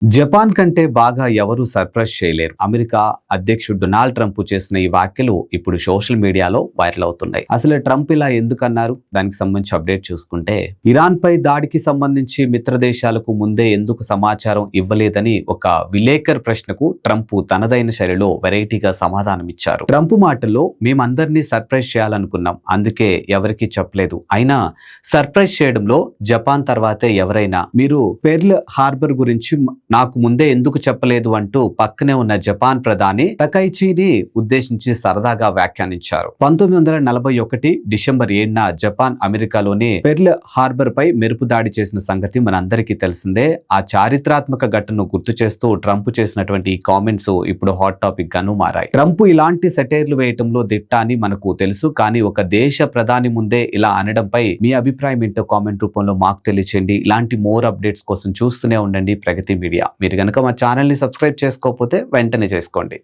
Japan కంటే బాగా ఎవరూ సర్ప్రైజ్ చేయలేరు. అమెరికా అధ్యక్షుడు డొనాల్డ్ ట్రంప్ చేసిన ఈ వ్యాఖ్యలు ఇప్పుడు సోషల్ మీడియాలో వైరల్ అవుతున్నాయి. అసలు ట్రంప్ ఇలా ఎందుకన్నారు? దానికి సంబంధించి అప్డేట్ చూసుకుంటే, ఇరాన్ పై దాడికి సంబంధించి మిత్ర దేశాలకు ముందే ఎందుకు సమాచారం ఇవ్వలేదని ఒక విలేకర్ ప్రశ్నకు ట్రంప్ తనదైన శైలిలో వెరైటీగా సమాధానం ఇచ్చారు. ట్రంప్ మాటల్లో, మేమందరినీ సర్ప్రైజ్ చేయాలనుకున్నాం, అందుకే ఎవరికీ చెప్పలేదు. అయినా సర్ప్రైజ్ చేయడంలో జపాన్ తర్వాతే ఎవరైనా. మీరు పెర్ల్ హార్బర్ గురించి నాకు ముందే ఎందుకు చెప్పలేదు అంటూ పక్కనే ఉన్న జపాన్ ప్రధాని తకైచిని ఉద్దేశించి సరదాగా వ్యాఖ్యానించారు. 1941 డిసెంబర్ 7న జపాన్ అమెరికాలోని పెర్ల్ హార్బర్ పై మెరుపు దాడి చేసిన సంగతి మనందరికీ తెలిసిందే. ఆ చారిత్రాత్మక ఘటనను గుర్తు చేస్తూ ట్రంప్ చేసినటువంటి ఈ కామెంట్స్ ఇప్పుడు హాట్ టాపిక్ గాను మారాయి. ట్రంప్ ఇలాంటి సెటైర్లు వేయటంలో దిట్ట అని మనకు తెలుసు, కానీ ఒక దేశ ప్రధాని ముందే ఇలా అనడంపై మీ అభిప్రాయం ఏంటో కామెంట్ రూపంలో మాకు తెలియచేయండి. ఇలాంటి మోర్ అప్డేట్స్ కోసం చూస్తూనే ఉండండి ప్రగతి మీడియా. మీరు గనక మా ఛానల్ ని సబ్స్క్రైబ్ చేసుకోకపోతే వెంటనే చేసుకోండి.